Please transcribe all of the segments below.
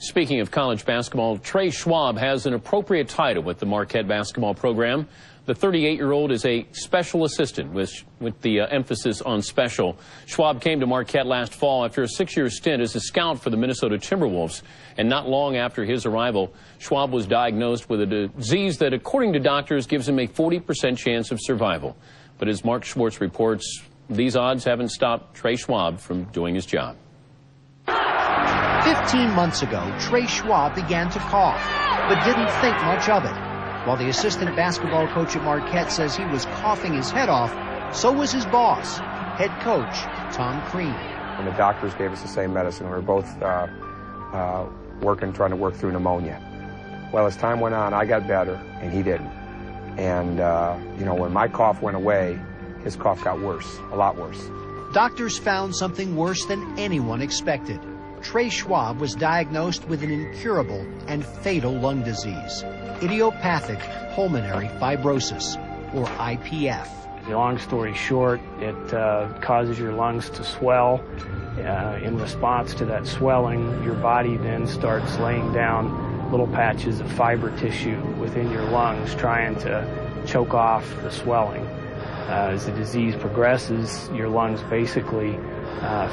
Speaking of college basketball, Trey Schwab has an appropriate title with the Marquette basketball program. The 38-year-old is a special assistant with the emphasis on special. Schwab came to Marquette last fall after a 6-year stint as a scout for the Minnesota Timberwolves. And not long after his arrival, Schwab was diagnosed with a disease that, according to doctors, gives him a 40% chance of survival. But as Mark Schwartz reports, these odds haven't stopped Trey Schwab from doing his job. 15 months ago, Trey Schwab began to cough, but didn't think much of it. While the assistant basketball coach at Marquette says he was coughing his head off, so was his boss, head coach Tom Crean. And the doctors gave us the same medicine. We were both trying to work through pneumonia. Well, as time went on, I got better, and he didn't. And, you know, when my cough went away, his cough got worse, a lot worse. Doctors found something worse than anyone expected. Trey Schwab was diagnosed with an incurable and fatal lung disease, idiopathic pulmonary fibrosis, or IPF. Long story short, it causes your lungs to swell. In response to that swelling, your body then starts laying down little patches of fiber tissue within your lungs, trying to choke off the swelling. As the disease progresses, your lungs basically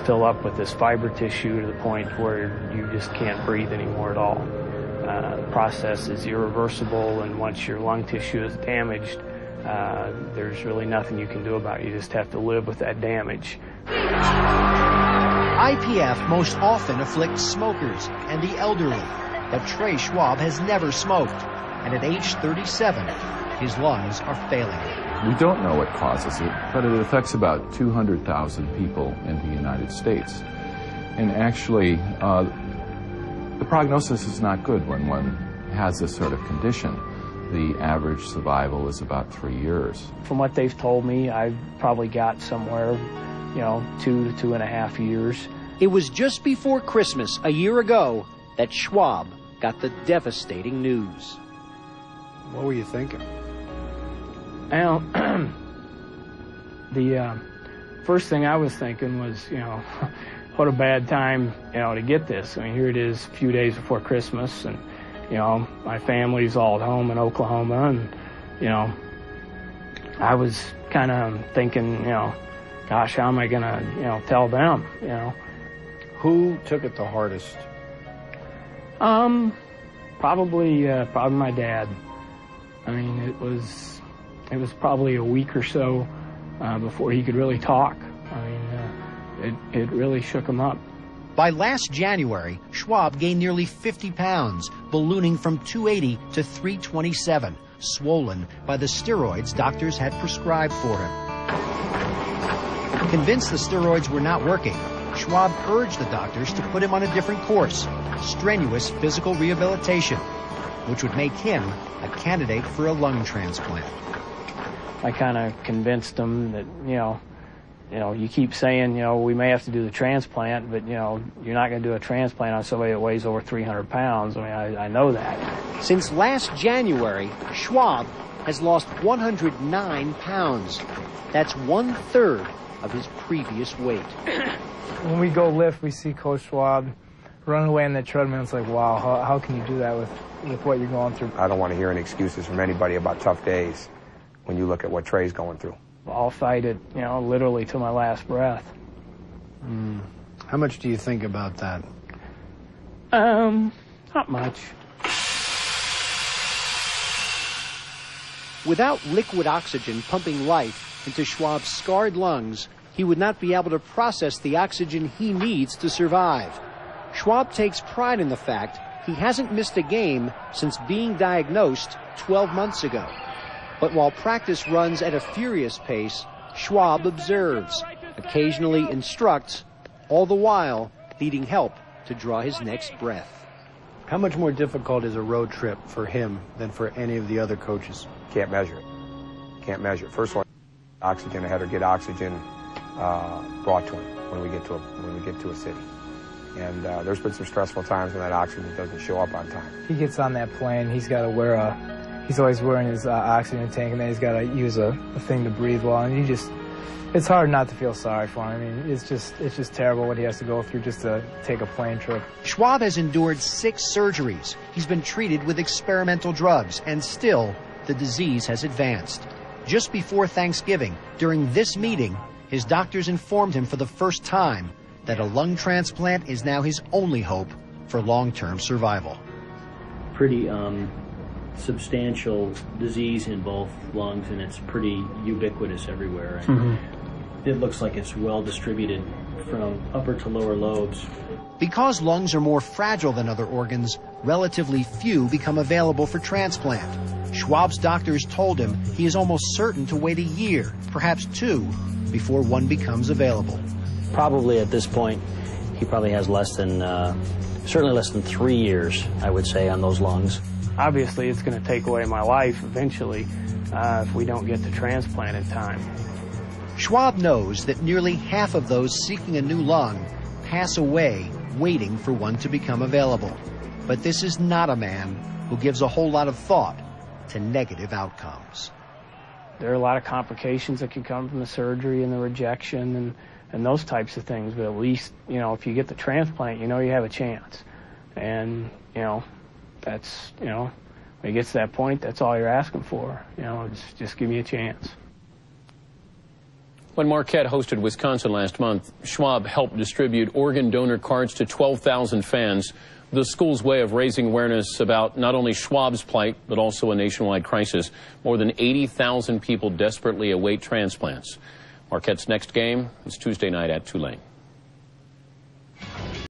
fill up with this fiber tissue to the point where you just can't breathe anymore at all. The process is irreversible, and once your lung tissue is damaged, there's really nothing you can do about it. You just have to live with that damage. IPF most often afflicts smokers and the elderly, but Trey Schwab has never smoked, and at age 37, his lungs are failing. We don't know what causes it, but it affects about 200,000 people in the United States. And actually, the prognosis is not good when one has this sort of condition. The average survival is about 3 years. From what they've told me, I've probably got somewhere, 2 to 2.5 years. It was just before Christmas a year ago that Schwab got the devastating news. What were you thinking? Well, the first thing I was thinking was, what a bad time, to get this. I mean, here it is a few days before Christmas, and, my family's all at home in Oklahoma, and, I was kind of thinking, gosh, how am I going to, tell them, Who took it the hardest? Probably my dad. I mean, it was probably a week or so before he could really talk. I mean, it really shook him up. By last January, Schwab gained nearly 50 pounds, ballooning from 280 to 327, swollen by the steroids doctors had prescribed for him. Convinced the steroids were not working, Schwab urged the doctors to put him on a different course, strenuous physical rehabilitation, which would make him a candidate for a lung transplant. I kind of convinced them that, you keep saying, we may have to do the transplant, but, you're not going to do a transplant on somebody that weighs over 300 pounds. I mean, I know that. Since last January, Schwab has lost 109 pounds. That's 1/3 of his previous weight. When we go lift, we see Coach Schwab run away on the treadmill. It's like, wow, how can you do that with what you're going through? I don't want to hear any excuses from anybody about tough days when you look at what Trey's going through. I'll fight it, literally to my last breath. How much do you think about that? Not much. Without liquid oxygen pumping life into Schwab's scarred lungs, he would not be able to process the oxygen he needs to survive. Schwab takes pride in the fact he hasn't missed a game since being diagnosed 12 months ago. But while practice runs at a furious pace, Schwab observes, occasionally instructs, all the while needing help to draw his next breath. How much more difficult is a road trip for him than for any of the other coaches? Can't measure it. Can't measure it. First of all, oxygen, I had to get oxygen brought to him when we get to a city. And there's been some stressful times when that oxygen doesn't show up on time. He gets on that plane, he's got to wear he's always wearing his oxygen tank, and then he's got to use a thing to breathe well, and it's hard not to feel sorry for him. I mean, it's just terrible what he has to go through just to take a plane trip. Schwab has endured 6 surgeries. He's been treated with experimental drugs, and still, the disease has advanced. Just before Thanksgiving, during this meeting, his doctors informed him for the first time that a lung transplant is now his only hope for long-term survival. Pretty substantial disease in both lungs, and it's pretty ubiquitous everywhere. And it looks like it's well distributed from upper to lower lobes. Because lungs are more fragile than other organs, relatively few become available for transplant. Schwab's doctors told him he is almost certain to wait a year, perhaps 2, before one becomes available. Probably at this point, he probably has certainly less than 3 years, I would say, on those lungs. Obviously, it's going to take away my life eventually if we don't get the transplant in time. Schwab knows that nearly half of those seeking a new lung pass away waiting for one to become available. But this is not a man who gives a whole lot of thought to negative outcomes. There are a lot of complications that can come from the surgery and the rejection and those types of things, but at least, you know, if you get the transplant, you know you have a chance. And, you know, that's, you know, when it gets to that point, that's all you're asking for. You know, just give me a chance. When Marquette hosted Wisconsin last month, Schwab helped distribute organ donor cards to 12,000 fans, the school's way of raising awareness about not only Schwab's plight, but also a nationwide crisis. More than 80,000 people desperately await transplants. Marquette's next game is Tuesday night at Tulane.